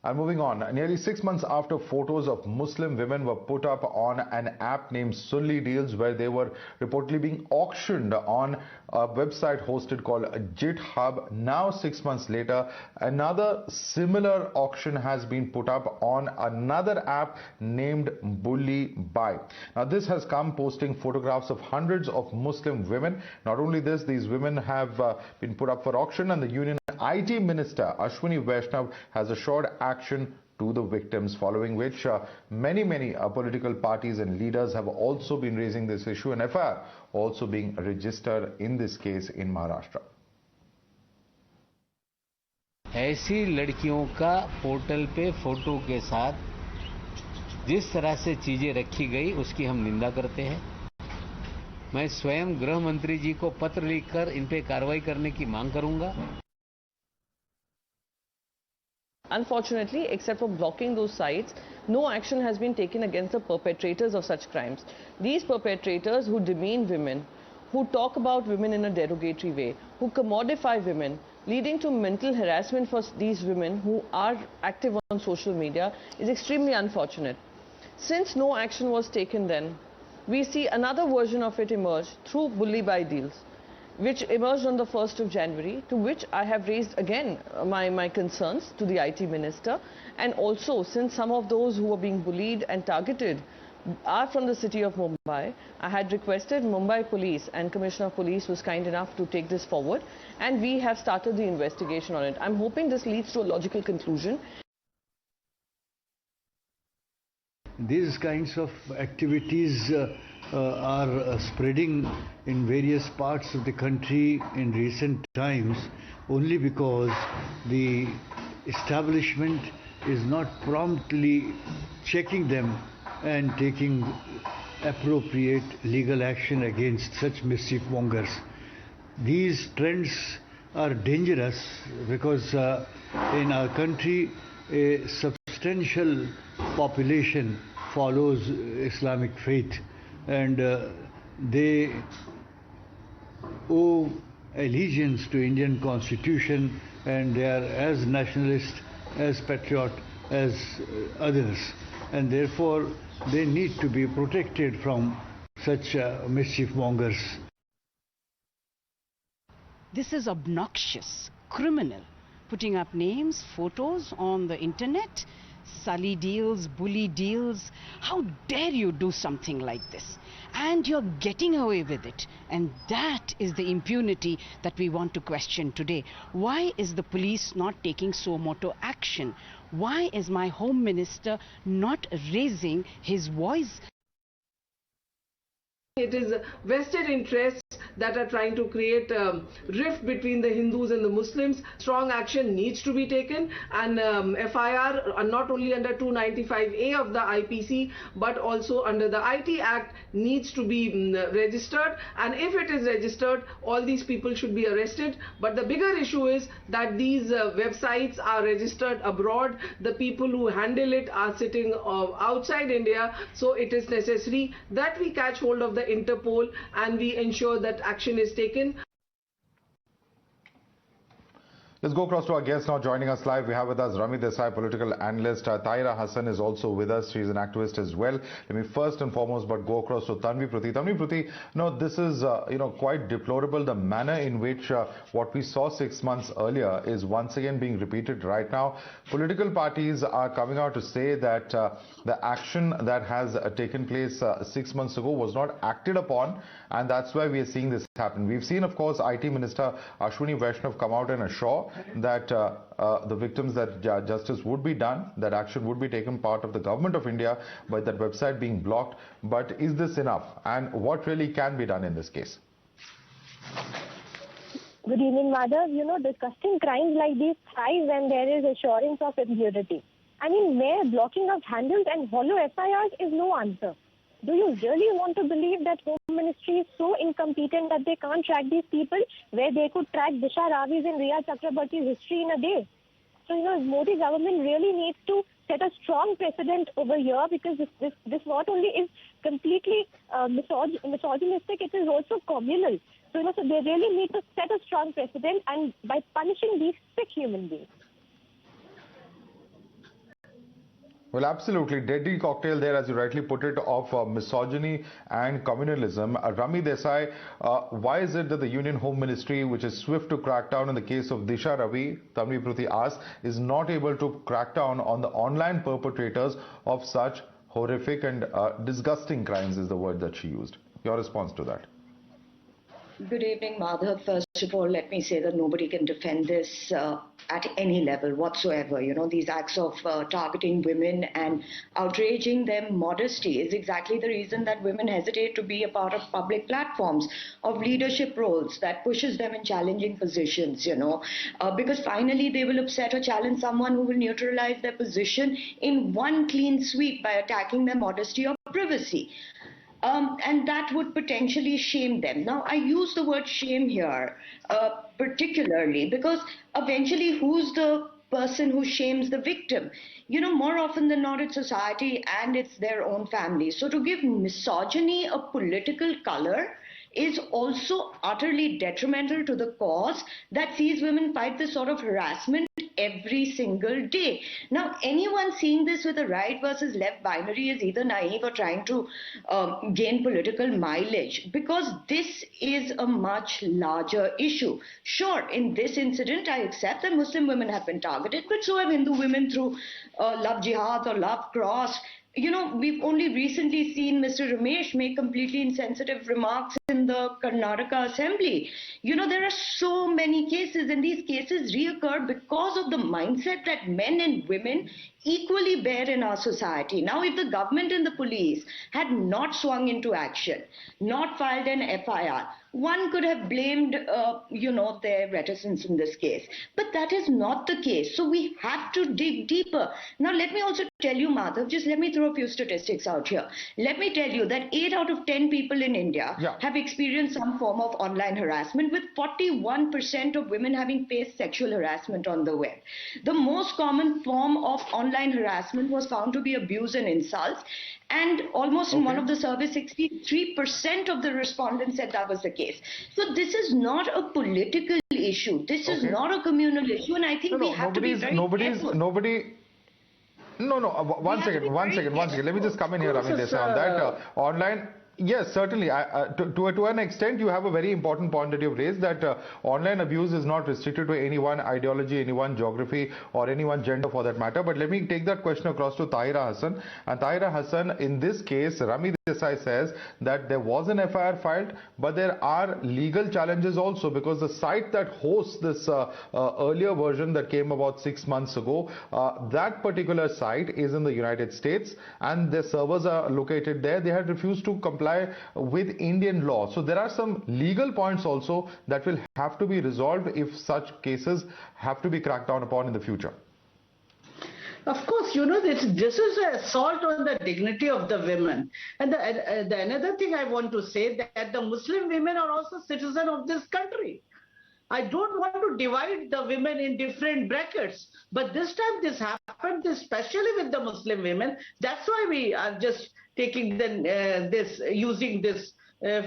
And moving on, nearly 6 months after photos of Muslim women were put up on an app named Sulli Deals, where they were reportedly being auctioned on a website hosted called GitHub, now 6 months later, another similar auction has been put up on another app named Bulli Bai. Now this has come posting photographs of hundreds of Muslim women. Not only this, these women have been put up for auction, and the Union IT Minister Ashwini Vaishnav has assured action to the victims, following which many political parties and leaders have also been raising this issue, and FIR also being registered in this case in Maharashtra. ऐसी लड़कियों का portal पे photo के साथ जिस तरह से चीजें रखी गई उसकी हम निंदा करते हैं। मैं स्वयं गृह मंत्री जी को पत्र लिखकर इन पे कार्रवाई करने की मांग करूंगा। Unfortunately, except for blocking those sites, no action has been taken against the perpetrators of such crimes. These perpetrators who demean women, who talk about women in a derogatory way, who commodify women, leading to mental harassment for these women who are active on social media, is extremely unfortunate. Since no action was taken then, we see another version of it emerge through Bulli Bai deals, which emerged on the 1st of January, to which I have raised again my concerns to the IT Minister. And also, since some of those who are being bullied and targeted are from the city of Mumbai, I had requested Mumbai Police, and Commissioner of Police was kind enough to take this forward, and we have started the investigation on it. I'm hoping this leads to a logical conclusion. These kinds of activities are spreading in various parts of the country in recent times only because the establishment is not promptly checking them and taking appropriate legal action against such mischief mongers. These trends are dangerous because in our country a substantial population follows Islamic faith, and they owe allegiance to Indian Constitution, and they are as nationalist, as patriot as others, and therefore they need to be protected from such mischief mongers. This is obnoxious, criminal, putting up names, photos on the internet. Sulli Deals, Bulli Deals. How dare you do something like this? And you're getting away with it. And that is the impunity that we want to question today. Why is the police not taking suo motu action? Why is my Home Minister not raising his voice? It is vested interests that are trying to create a rift between the Hindus and the Muslims. Strong action needs to be taken, and FIR not only under 295A of the IPC but also under the IT Act needs to be registered, and if it is registered, all these people should be arrested. But the bigger issue is that these websites are registered abroad. The people who handle it are sitting outside India, so it is necessary that we catch hold of the Interpol and we ensure that action is taken. Let's go across to our guest now. Joining us live, we have with us Rami Desai, political analyst. Tahira Hasan is also with us. She's an activist as well. Let me first and foremost but go across to Tanvi Pruthi. Tanvi Pruthi, this is quite deplorable, the manner in which what we saw 6 months earlier is once again being repeated right now. Political parties are coming out to say that the action that has taken place 6 months ago was not acted upon, and that's why we are seeing this happen. We've seen, of course, IT Minister Ashwini Vaishnav come out and assure that the victims, that justice would be done, that action would be taken part of the government of India by that website being blocked. But is this enough? And what really can be done in this case? Good evening, Madhav. Discussing crimes like these thrive when there is assurance of impunity. I mean, mere blocking of handles and hollow FIRs is no answer. Do you really want to believe that Home Ministry is so incompetent that they can't track these people, where they could track Disha Ravi's and Riya Chakrabarti's history in a day? So, Modi government really needs to set a strong precedent over here, because this not only is completely misogynistic, it is also communal. So, so they really need to set a strong precedent, and by punishing these sick human beings. Well, absolutely. Deadly cocktail there, as you rightly put it, of misogyny and communalism. Rami Desai, why is it that the Union Home Ministry, which is swift to crack down in the case of Disha Ravi, Tanvi Pruthi asks, is not able to crack down on the online perpetrators of such horrific and disgusting crimes, is the word that she used. Your response to that? Good evening, Madhav. First of all, let me say that nobody can defend this at any level whatsoever. You know, these acts of targeting women and outraging their modesty is exactly the reason that women hesitate to be a part of public platforms, of leadership roles, that pushes them in challenging positions, because finally they will upset or challenge someone who will neutralize their position in one clean sweep by attacking their modesty or privacy. And that would potentially shame them. Now, I use the word shame here particularly because eventually who's the person who shames the victim? More often than not, it's society and it's their own family. So to give misogyny a political color is also utterly detrimental to the cause that sees women fight this sort of harassment every single day. Now, anyone seeing this with a right versus left binary is either naive or trying to gain political mileage, because this is a much larger issue. Sure, in this incident, I accept that Muslim women have been targeted, but so have Hindu women through Love Jihad or Love Cross. We've only recently seen Mr. Ramesh make completely insensitive remarks in the Karnataka Assembly. There are so many cases, and these cases reoccur because of the mindset that men and women equally bear in our society. Now, if the government and the police had not swung into action, not filed an FIR, one could have blamed, their reticence in this case. But that is not the case. So we have to dig deeper. Now, let me also tell you, Madhav, just let me throw a few statistics out here. Let me tell you that 8 out of 10 people in India have experienced some form of online harassment, with 41% of women having faced sexual harassment on the web. The most common form of online harassment was found to be abuse and insults. And almost in one of the surveys, 63% of the respondents said that was the case. So this is not a political issue. This is not a communal issue. And I think we have to be very careful. One second. Let me just come in here, Rami Desai, on that. Online. Yes, certainly. To an extent, you have a very important point that you've raised, that online abuse is not restricted to any one ideology, any one geography, or any one gender for that matter. But let me take that question across to Tahira Hasan. And Tahira Hasan, in this case, Rami Desai says that there was an FIR filed, but there are legal challenges also, because the site that hosts this earlier version that came about 6 months ago, that particular site is in the United States, and their servers are located there. They had refused to comply with Indian law. So there are some legal points also that will have to be resolved if such cases have to be cracked down upon in the future. Of course, this is an assault on the dignity of the women. And the another thing I want to say, that the Muslim women are also citizens of this country. I don't want to divide the women in different brackets, but this time this happened, especially with the Muslim women. That's why we are just taking using this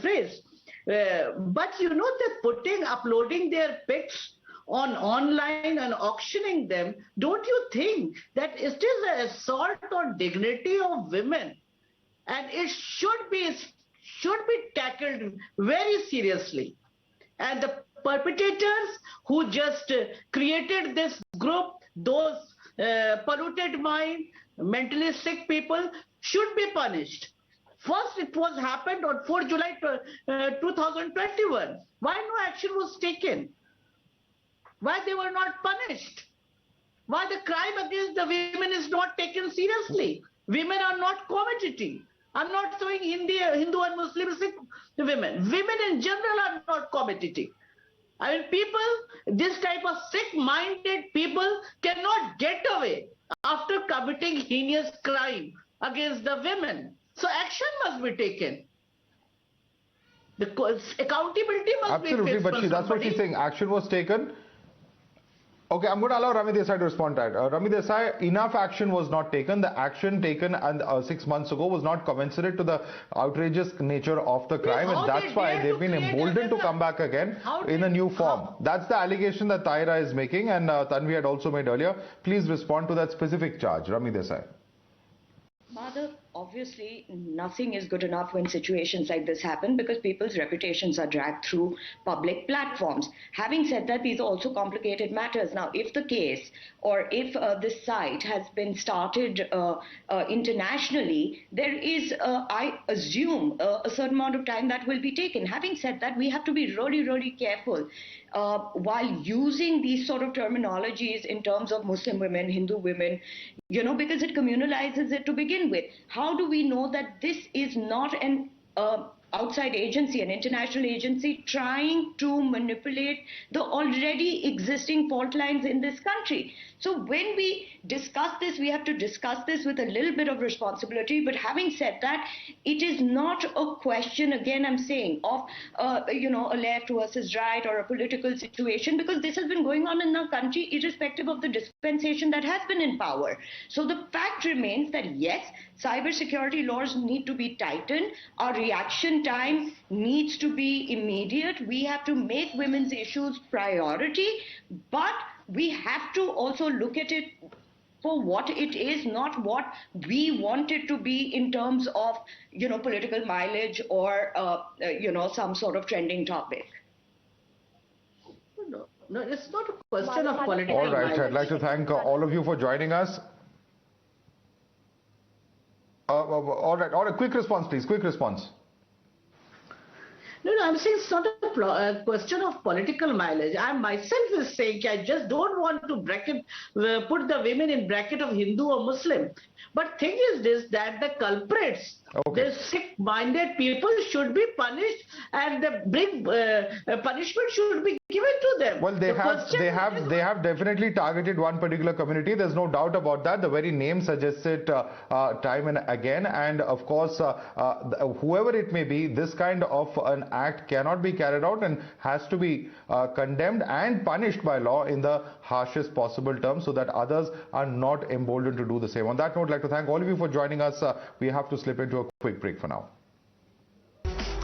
phrase. But that uploading their pics online and auctioning them, don't you think that it is an assault on dignity of women? And it should be tackled very seriously. And the perpetrators who just created this group, those polluted mind, mentally sick people, should be punished. First, it was happened on 4 July 2021. Why no action was taken? Why they were not punished? Why the crime against the women is not taken seriously? Women are not commodity. I'm not saying Hindu and Muslim women. Women in general are not commodity. I mean, this type of sick-minded people cannot get away after committing heinous crime against the women. So action must be taken. Because accountability must be faced. Absolutely, but that's what she's saying. Action was taken. Okay, I'm going to allow Rami Desai to respond to that. Rami Desai, enough action was not taken. The action taken 6 months ago was not commensurate to the outrageous nature of the crime, and that's why they've been emboldened to come back again in a new form. That's the allegation that Tahira is making, and Tanvi had also made earlier. Please respond to that specific charge, Rami Desai. Madhav, obviously nothing is good enough when situations like this happen because people's reputations are dragged through public platforms. Having said that, these are also complicated matters. Now, if the case or if this site has been started internationally, there is, I assume, a certain amount of time that will be taken. Having said that, we have to be really, really careful while using these sort of terminologies in terms of Muslim women, Hindu women, because it communalizes it to begin with. How do we know that this is not an outside agency, an international agency trying to manipulate the already existing fault lines in this country? So when we discuss this, we have to discuss this with a little bit of responsibility. But having said that, it is not a question, again, I'm saying, of, a left versus right or a political situation, because this has been going on in our country irrespective of the dispensation that has been in power. So the fact remains that, yes, cybersecurity laws need to be tightened. Our reaction time needs to be immediate. We have to make women's issues priority, but we have to also look at it for what it is, not what we want it to be in terms of, political mileage or, some sort of trending topic. No, it's not a question of political All right, mileage. I'd like to thank all of you for joining us. All right, quick response, please, quick response. No, I'm saying it's not a question of political mileage. I myself is saying I just don't want to put the women in bracket of Hindu or Muslim. But thing is this, that the culprits, the sick-minded people should be punished, and the big punishment should be given to them. Well, they have definitely targeted one particular community. There's no doubt about that. The very name suggests it time and again. And of course, whoever it may be, this kind of an act cannot be carried out and has to be condemned and punished by law in the harshest possible terms, so that others are not emboldened to do the same. On that note, I'd like to thank all of you for joining us. We have to slip into a quick break for now.